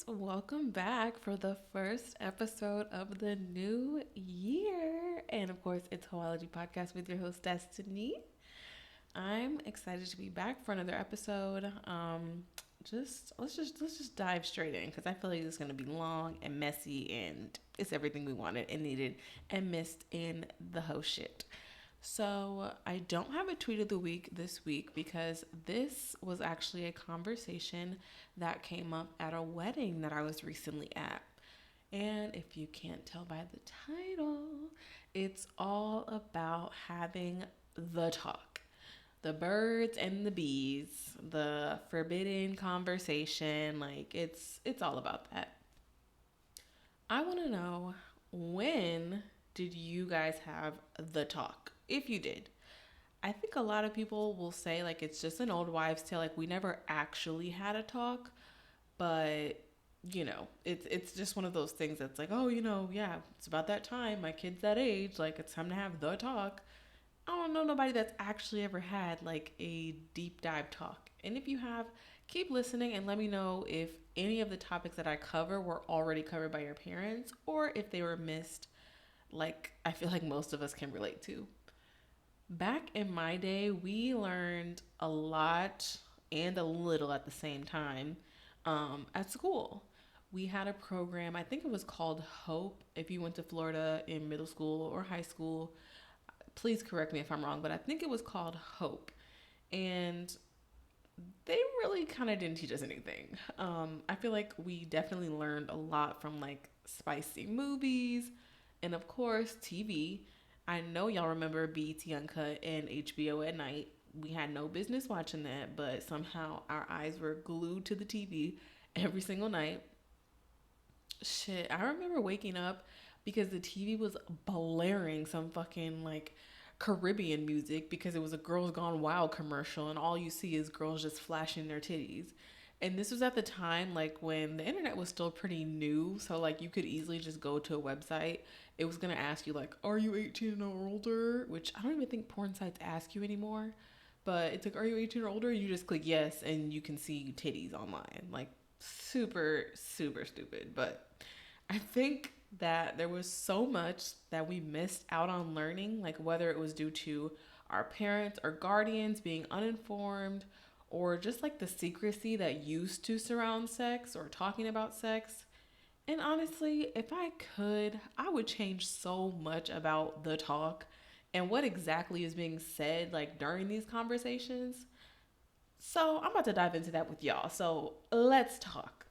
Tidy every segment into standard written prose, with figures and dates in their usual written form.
welcome back for the first episode of the new year. And of course, it's Hoeology Podcast with your host, Destiny. I'm excited to be back for another episode. Let's just dive straight in because I feel like it's gonna be long and messy and it's everything we wanted and needed and missed in the whole shit. So I don't have a tweet of the week this week because this was actually a conversation that came up at a wedding that I was recently at. And if you can't tell by the title, it's all about having the talk. The birds and the bees, the forbidden conversation, like it's all about that. I want to know, when did you guys have the talk? If you did. I think a lot of people will say like it's just an old wives' tale, like we never actually had a talk, but it's just one of those things that's like, oh, yeah, it's about that time. My kid's that age, like it's time to have the talk. I don't know nobody that's actually ever had like a deep dive talk. And if you have, keep listening and let me know if any of the topics that I cover were already covered by your parents or if they were missed, like I feel like most of us can relate to. Back in my day, we learned a lot and a little at the same time at school. We had a program, I think it was called Hope. If you went to Florida in middle school or high school, please correct me if I'm wrong, but I think it was called Hope. And they really kind of didn't teach us anything. I feel like we definitely learned a lot from like spicy movies and, of course, TV. I know y'all remember BET Uncut and HBO at night. We had no business watching that, but somehow our eyes were glued to the TV every single night. Shit, I remember waking up because the TV was blaring some fucking like Caribbean music because it was a Girls Gone Wild commercial and all you see is girls just flashing their titties. And this was at the time like when the internet was still pretty new, so like you could easily just go to a website. It was going to ask you like, are you 18 and older, which I don't even think porn sites ask you anymore. But it's like, are you 18 or older? You just click yes and you can see titties online. Like super super stupid, but I think that there was so much that we missed out on learning, like whether it was due to our parents or guardians being uninformed, or just like the secrecy that used to surround sex or talking about sex. And honestly, if I could, I would change so much about the talk and what exactly is being said like during these conversations. So I'm about to dive into that with y'all. So let's talk.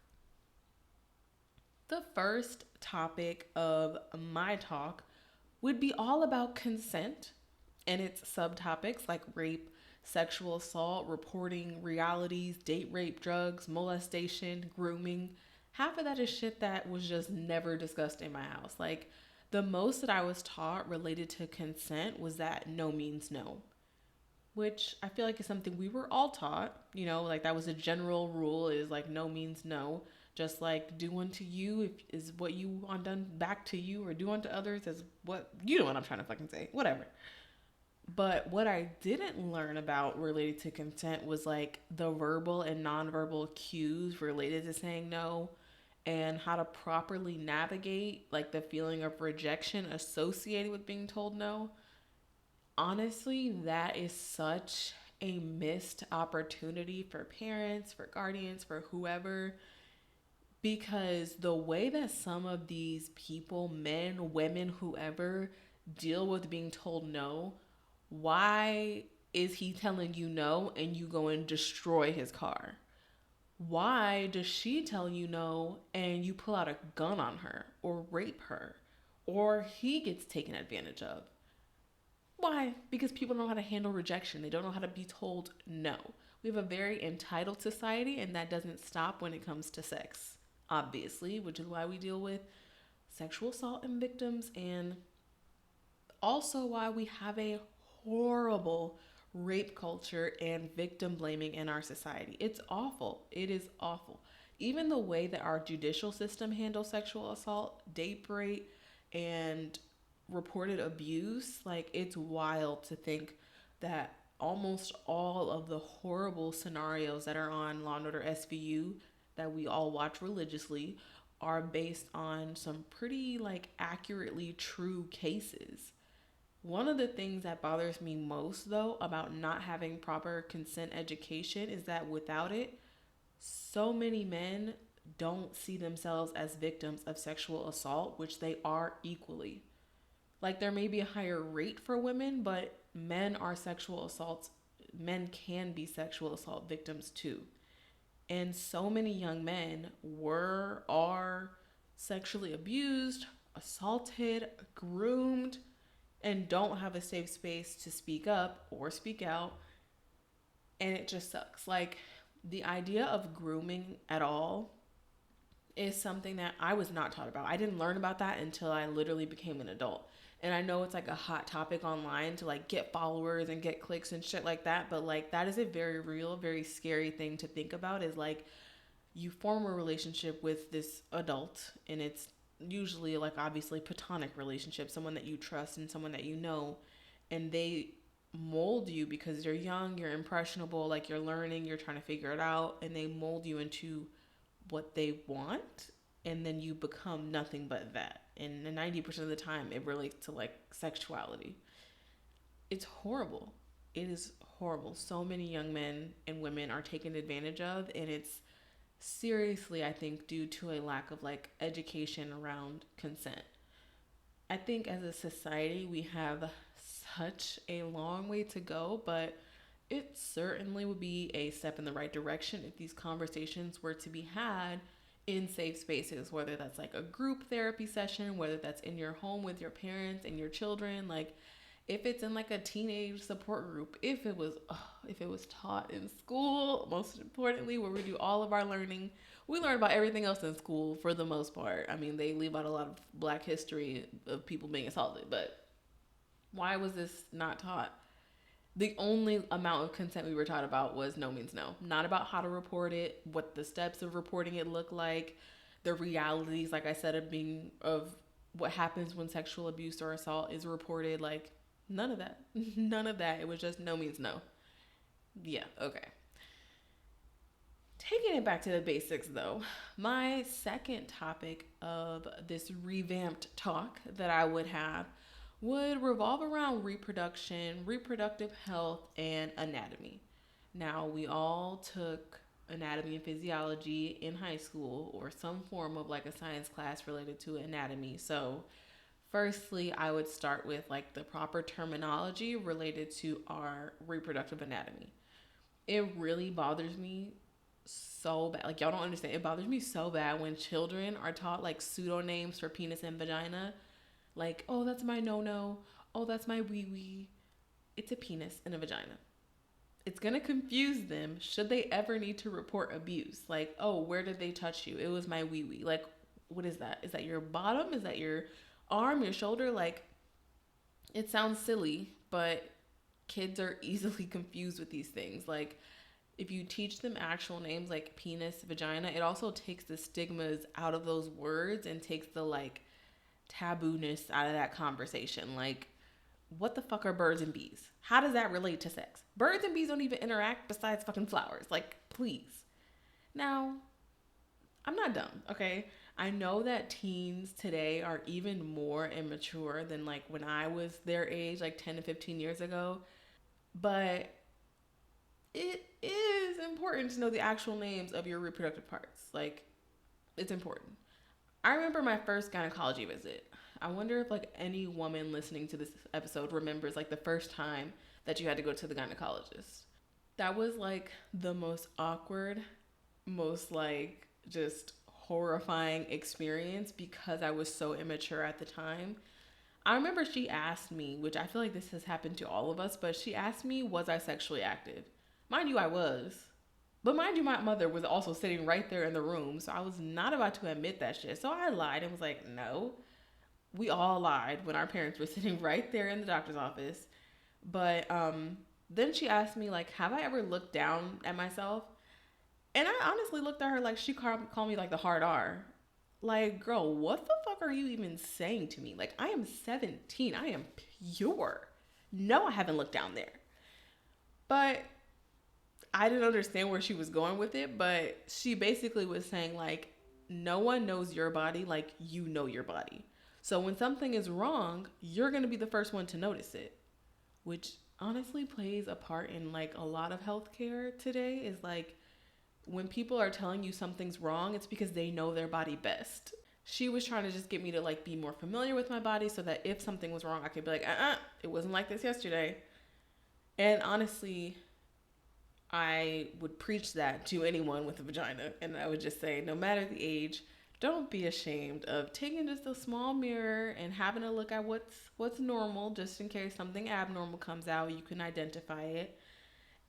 The first topic of my talk would be all about consent and its subtopics like rape, sexual assault, reporting realities, date rape, drugs, molestation, grooming. Half of that is shit that was just never discussed in my house. Like, the most that I was taught related to consent was that no means no, which I feel like is something we were all taught. Like that was a general rule, is like no means no. Just like do unto you if is what you want done back to you, or do unto others as what you know what I'm trying to fucking say. Whatever. But what I didn't learn about related to consent was like the verbal and nonverbal cues related to saying no and how to properly navigate like the feeling of rejection associated with being told no. Honestly, that is such a missed opportunity for parents, for guardians, for whoever, because the way that some of these people, men, women, whoever, deal with being told no, why is he telling you no and you go and destroy his car? Why does she tell you no and you pull out a gun on her or rape her or he gets taken advantage of? Why? Because people don't know how to handle rejection. They don't know how to be told no. We have a very entitled society, and that doesn't stop when it comes to sex, obviously, which is why we deal with sexual assault and victims, and also why we have a horrible rape culture and victim blaming in our society. It's awful. It is awful. Even the way that our judicial system handles sexual assault, date rape, and reported abuse, like it's wild to think that almost all of the horrible scenarios that are on Law and Order SVU that we all watch religiously are based on some pretty like accurately true cases. One of the things that bothers me most though about not having proper consent education is that without it, so many men don't see themselves as victims of sexual assault, which they are equally. Like there may be a higher rate for women, but men can be sexual assault victims too. And so many young men are sexually abused, assaulted, groomed, and don't have a safe space to speak up or speak out. And it just sucks. Like the idea of grooming at all is something that I was not taught about. I didn't learn about that until I literally became an adult. And I know it's like a hot topic online to like get followers and get clicks and shit like that. But like that is a very real, very scary thing to think about is like you form a relationship with this adult and it's usually like obviously platonic relationship, someone that you trust and someone that you know, and they mold you because you're young, you're impressionable, like you're learning, you're trying to figure it out, and they mold you into what they want, and then you become nothing but that. And 90% of the time it relates to like sexuality. It's horrible. It is horrible. So many young men and women are taken advantage of, and it's seriously, I think, due to a lack of like education around consent. I think as a society we have such a long way to go, but it certainly would be a step in the right direction if these conversations were to be had in safe spaces, whether that's like a group therapy session, whether that's in your home with your parents and your children, like if it's in like a teenage support group, if it was taught in school, most importantly, where we do all of our learning. We learn about everything else in school for the most part. I mean, they leave out a lot of Black history of people being assaulted, but why was this not taught? The only amount of consent we were taught about was no means no. Not about how to report it, what the steps of reporting it look like, the realities, like I said, of what happens when sexual abuse or assault is reported. Like none of that. None of that. It was just no means no. Yeah, okay. Taking it back to the basics though, my second topic of this revamped talk that I would have would revolve around reproduction, reproductive health, and anatomy. Now, we all took anatomy and physiology in high school or some form of like a science class related to anatomy. So, firstly, I would start with like the proper terminology related to our reproductive anatomy. It really bothers me so bad. Like, y'all don't understand. It bothers me so bad when children are taught like pseudonames for penis and vagina. Like, oh, that's my no-no. Oh, that's my wee-wee. It's a penis and a vagina. It's going to confuse them should they ever need to report abuse. Like, oh, where did they touch you? It was my wee-wee. Like, what is that? Is that your bottom? Is that your arm, your shoulder? Like, it sounds silly, but kids are easily confused with these things. Like, if you teach them actual names like penis, vagina, it also takes the stigmas out of those words and takes the, like, taboo-ness out of that conversation. Like, what the fuck are birds and bees? How does that relate to sex? Birds and bees don't even interact besides fucking flowers. Like, please. Now, I'm not dumb, okay? I know that teens today are even more immature than like when I was their age, like 10 to 15 years ago. But it is important to know the actual names of your reproductive parts. Like, it's important. I remember my first gynecology visit. I wonder if like any woman listening to this episode remembers like the first time that you had to go to the gynecologist. That was like the most awkward, most like just horrifying experience because I was so immature at the time. I remember she asked me, which I feel like this has happened to all of us, but she asked me, was I sexually active? Mind you, I was. But mind you, my mother was also sitting right there in the room, so I was not about to admit that shit. So I lied and was like, no. We all lied when our parents were sitting right there in the doctor's office. But then she asked me, like, have I ever looked down at myself? And I honestly looked at her like she called me, like, the hard R. Like, girl, what the fuck are you even saying to me? Like, I am 17. I am pure. No, I haven't looked down there. But I didn't understand where she was going with it, but she basically was saying like, no one knows your body like you know your body. So when something is wrong, you're going to be the first one to notice it, which honestly plays a part in like a lot of healthcare today. Is like, when people are telling you something's wrong, it's because they know their body best. She was trying to just get me to like be more familiar with my body so that if something was wrong, I could be like, it wasn't like this yesterday. And honestly, I would preach that to anyone with a vagina. And I would just say, no matter the age, don't be ashamed of taking just a small mirror and having a look at what's normal, just in case something abnormal comes out, you can identify it.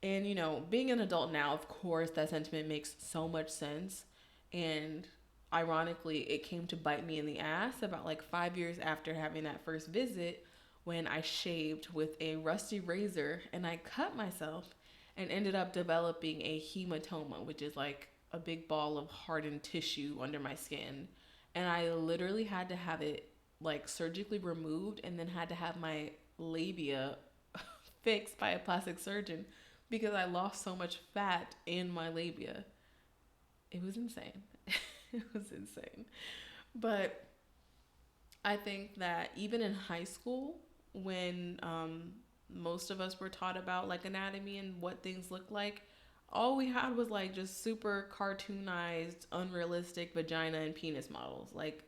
And, you know, being an adult now, of course, that sentiment makes so much sense. And ironically, it came to bite me in the ass about like 5 years after having that first visit, when I shaved with a rusty razor and I cut myself and ended up developing a hematoma, which is like a big ball of hardened tissue under my skin. And I literally had to have it like surgically removed, and then had to have my labia fixed by a plastic surgeon because I lost so much fat in my labia. It was insane. It was insane. But I think that even in high school, when most of us were taught about like anatomy and what things look like, all we had was like just super cartoonized, unrealistic vagina and penis models. Like,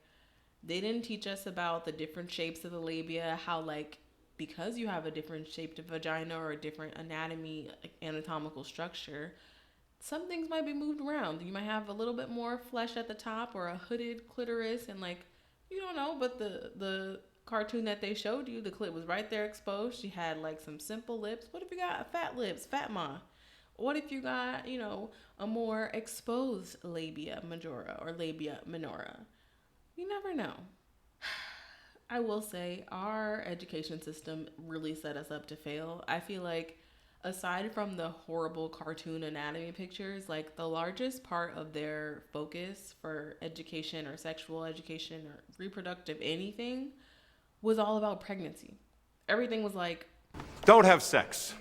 they didn't teach us about the different shapes of the labia, how like, because you have a different shaped vagina or a different anatomy, like anatomical structure, some things might be moved around. You might have a little bit more flesh at the top or a hooded clitoris, and like, you don't know, but the cartoon that they showed you, the clit was right there exposed. She had like some simple lips. What if you got fat lips, fat ma? What if you got, you know, a more exposed labia majora or labia minora? You never know. I will say our education system really set us up to fail. I feel like aside from the horrible cartoon anatomy pictures, like the largest part of their focus for education or sexual education or reproductive anything was all about pregnancy. Everything was like, don't have sex,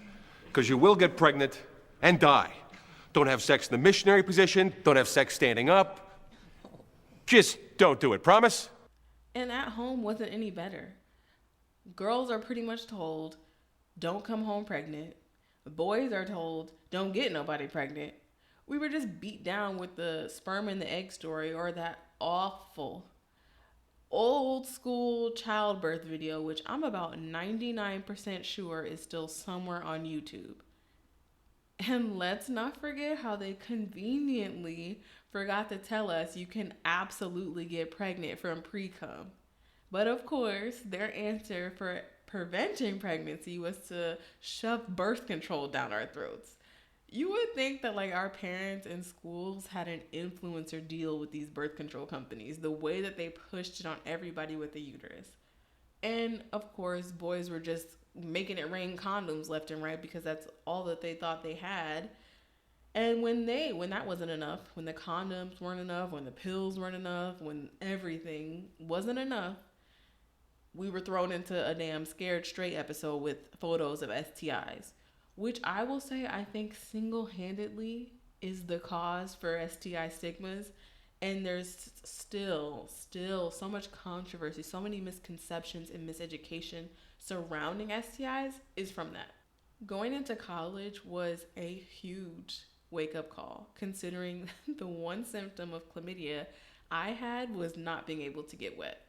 because you will get pregnant and die. Don't have sex in the missionary position. Don't have sex standing up. Just don't do it. Promise? And at home wasn't any better. Girls are pretty much told, don't come home pregnant. Boys are told, don't get nobody pregnant. We were just beat down with the sperm and the egg story, or that awful old school childbirth video, which I'm about 99% sure is still somewhere on YouTube. And let's not forget how they conveniently forgot to tell us you can absolutely get pregnant from pre-cum. But of course, their answer for preventing pregnancy was to shove birth control down our throats. You would think that like our parents and schools had an influencer deal with these birth control companies, the way that they pushed it on everybody with a uterus. And of course, boys were just making it rain condoms left and right because that's all that they thought they had. And when that wasn't enough, when the condoms weren't enough, when the pills weren't enough, when everything wasn't enough, we were thrown into a damn Scared Straight episode with photos of STIs, which I will say I think single-handedly is the cause for STI stigmas. And there's still so much controversy, so many misconceptions and miseducation surrounding STIs is from that. Going into college was a huge wake-up call, considering the one symptom of chlamydia I had was not being able to get wet.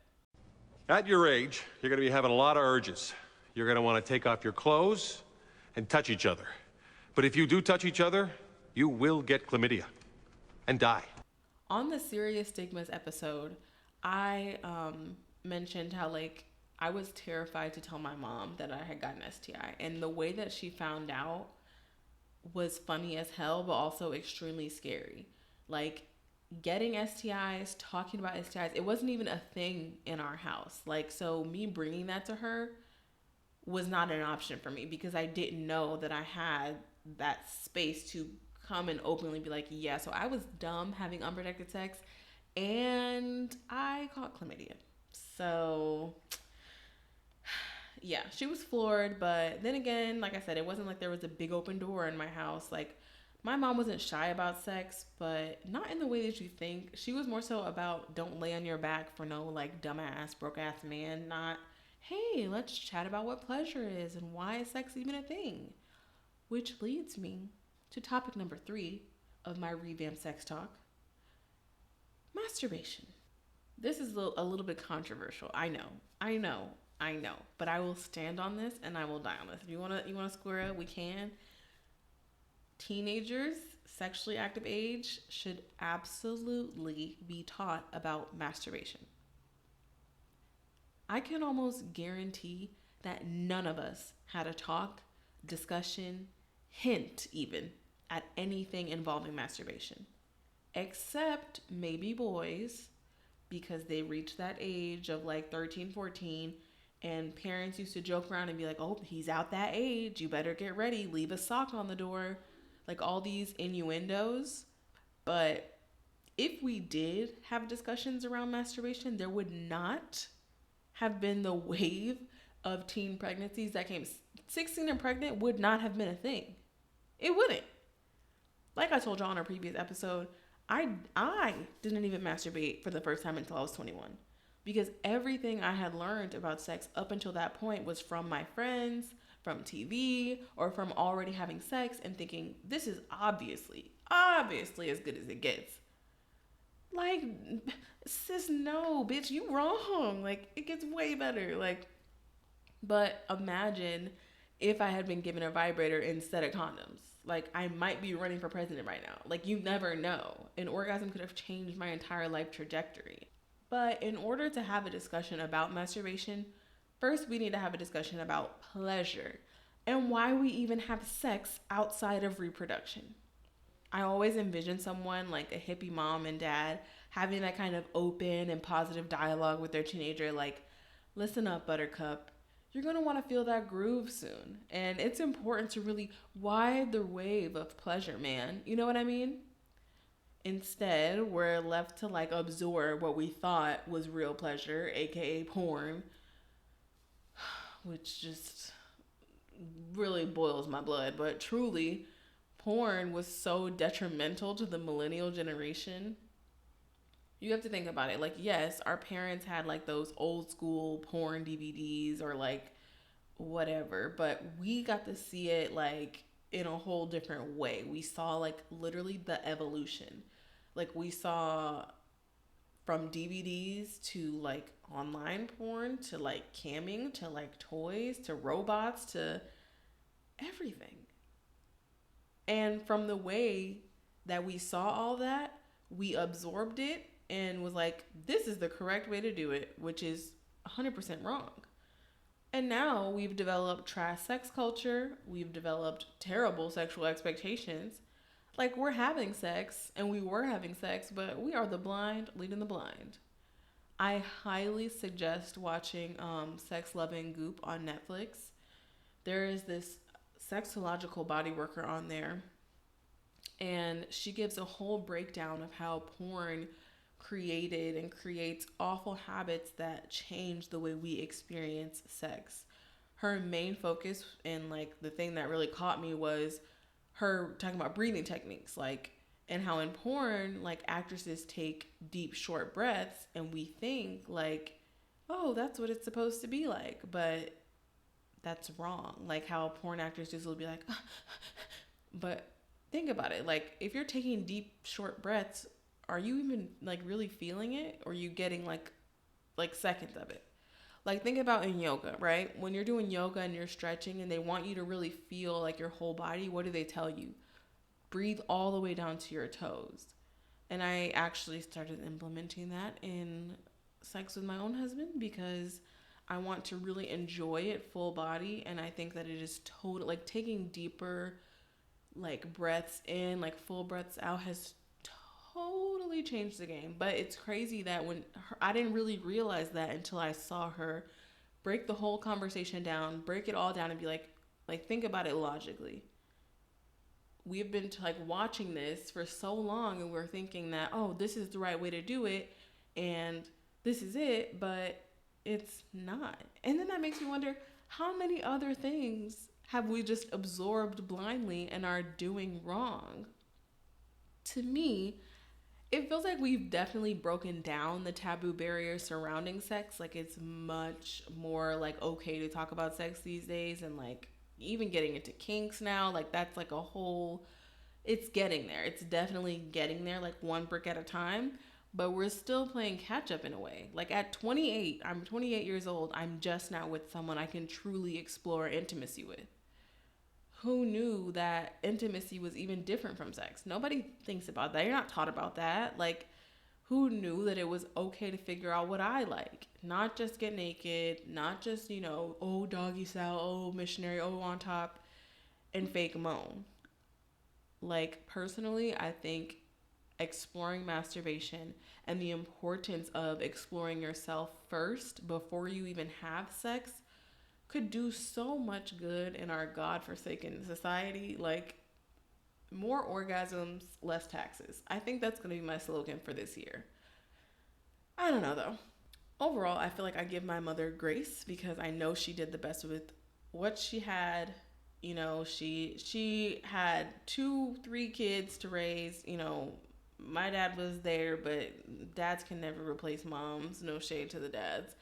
At your age, you're going to be having a lot of urges. You're going to want to take off your clothes and touch each other. But if you do touch each other, you will get chlamydia and die. On the Serious Stigmas episode, I mentioned how like I was terrified to tell my mom that I had gotten STI, and the way that she found out was funny as hell, but also extremely scary. Like, getting STIs, talking about STIs, it wasn't even a thing in our house. Like, so me bringing that to her was not an option for me because I didn't know that I had that space to come and openly be like, yeah. So I was dumb having unprotected sex, and I caught chlamydia. So yeah, she was floored. But then again, like I said, it wasn't like there was a big open door in my house. Like, My mom wasn't shy about sex, but not in the way that you think. She was more so about don't lay on your back for no like dumbass, broke ass man. Not, hey, let's chat about what pleasure is and why is sex even a thing. Which leads me to topic number 3 of my revamped sex talk, masturbation. This is a little bit controversial. I know, but I will stand on this and I will die on this. If you wanna square up, we can. Teenagers, sexually active age, should absolutely be taught about masturbation. I can almost guarantee that none of us had a talk, discussion, hint even at anything involving masturbation, except maybe boys, because they reached that age of like 13, 14, and parents used to joke around and be like, oh, he's out that age, you better get ready, leave a sock on the door, like all these innuendos. But if we did have discussions around masturbation, there would not have been the wave of teen pregnancies that came. 16 and pregnant would not have been a thing. It wouldn't. Like I told y'all in a previous episode, I didn't even masturbate for the first time until I was 21, because everything I had learned about sex up until that point was from my friends, from TV, or from already having sex and thinking this is obviously as good as it gets. Like, sis, no, bitch, you wrong. Like, it gets way better. Like, but imagine if I had been given a vibrator instead of condoms. Like, I might be running for president right now. Like, you never know. An orgasm could have changed my entire life trajectory. But in order to have a discussion about masturbation, first we need to have a discussion about pleasure and why we even have sex outside of reproduction. I always envision someone like a hippie mom and dad having that kind of open and positive dialogue with their teenager, like, listen up, buttercup. You're going to want to feel that groove soon. And it's important to really ride the wave of pleasure, man. You know what I mean? Instead, we're left to like absorb what we thought was real pleasure, aka porn, which just really boils my blood. But truly, porn was so detrimental to the millennial generation. You have to think about it. Like, yes, our parents had like those old school porn DVDs or like whatever, but we got to see it like in a whole different way. We saw like literally the evolution. Like, we saw from DVDs to like online porn to like camming to like toys to robots to everything. And from the way that we saw all that, we absorbed it and was like, this is the correct way to do it, which is 100% wrong. And now we've developed trash sex culture. We've developed terrible sexual expectations. Like, we're having sex and we were having sex, but we are the blind leading the blind. I highly suggest watching Sex Loving Goop on Netflix. There is this sexological body worker on there, and she gives a whole breakdown of how porn created and creates awful habits that change the way we experience sex. Her main focus and like the thing that really caught me was her talking about breathing techniques, like, and how in porn, like, actresses take deep, short breaths, and we think like, oh, that's what it's supposed to be like, but that's wrong. Like how porn actresses will be like, but think about it. Like, if you're taking deep, short breaths, are you even like really feeling it, or are you getting like seconds of it? Like, think about in yoga, right? When you're doing yoga and you're stretching and they want you to really feel like your whole body, what do they tell you? Breathe all the way down to your toes. And I actually started implementing that in sex with my own husband because I want to really enjoy it full body. And I think that it is total, like, taking deeper like breaths in, like full breaths out, has totally changed the game. But it's crazy that I didn't really realize that until I saw her break the whole conversation down, break it all down, and be like think about it logically. We've been like watching this for so long, and we're thinking that, oh, this is the right way to do it, and this is it, but it's not. And then that makes me wonder, how many other things have we just absorbed blindly and are doing wrong? to me, it feels like we've definitely broken down the taboo barrier surrounding sex. Like, it's much more like okay to talk about sex these days, and like even getting into kinks now, like that's like a whole, it's getting there. It's definitely getting there, like one brick at a time, but we're still playing catch up in a way. Like at 28, I'm 28 years old, I'm just now with someone I can truly explore intimacy with. Who knew that intimacy was even different from sex? Nobody thinks about that. You're not taught about that. Like, who knew that it was okay to figure out what I like? Not just get naked, not just, oh, doggy style, oh, missionary, oh, on top, and fake moan. Like, personally, I think exploring masturbation and the importance of exploring yourself first before you even have sex could do so much good in our godforsaken society. Like, more orgasms, less taxes. I think that's going to be my slogan for this year. I don't know though. Overall, I feel like I give my mother grace because I know she did the best with what she had. She had 3 kids to raise. My dad was there, but dads can never replace moms. No shade to the dads.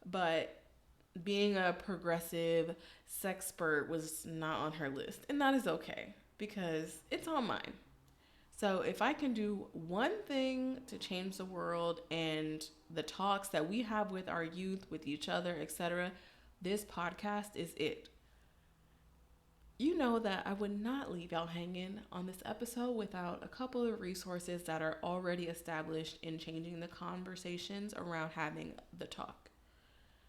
But being a progressive sexpert was not on her list. And that is okay because it's on mine. So if I can do one thing to change the world and the talks that we have with our youth, with each other, etc., this podcast is it. You know that I would not leave y'all hanging on this episode without a couple of resources that are already established in changing the conversations around having the talk.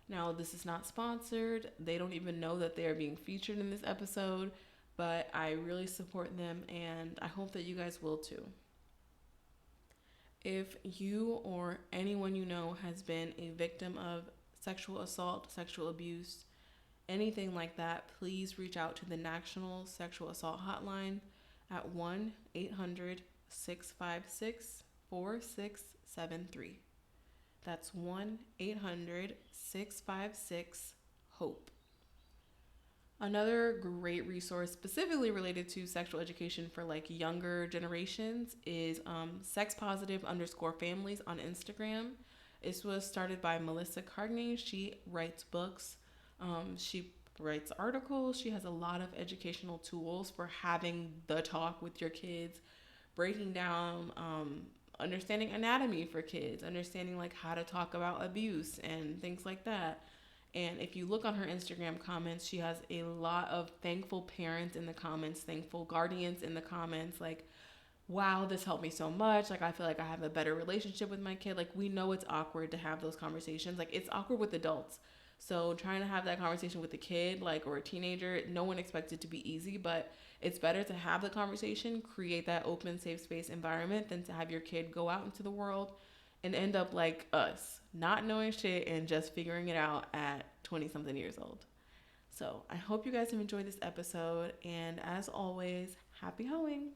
Now, this is not sponsored. They don't even know that they're being featured in this episode, but I really support them and I hope that you guys will too. If you or anyone you know has been a victim of sexual assault, sexual abuse, anything like that, please reach out to the National Sexual Assault Hotline at 1-800-656-4673. That's 1-800-656-HOPE. Another great resource specifically related to sexual education for like younger generations is sex positive_families on Instagram. This was started by Melissa Carney. She writes books. She writes articles. She has a lot of educational tools for having the talk with your kids, breaking down understanding anatomy for kids, understanding like how to talk about abuse and things like that. And if you look on her Instagram comments, she has a lot of thankful parents in the comments, thankful guardians in the comments, like, wow, this helped me so much. Like, I feel like I have a better relationship with my kid. Like, we know it's awkward to have those conversations. Like, it's awkward with adults. So trying to have that conversation with a kid, like, or a teenager, no one expects it to be easy, but it's better to have the conversation, create that open, safe space environment than to have your kid go out into the world and end up like us, not knowing shit and just figuring it out at 20-something years old. So I hope you guys have enjoyed this episode. And as always, happy hoeing.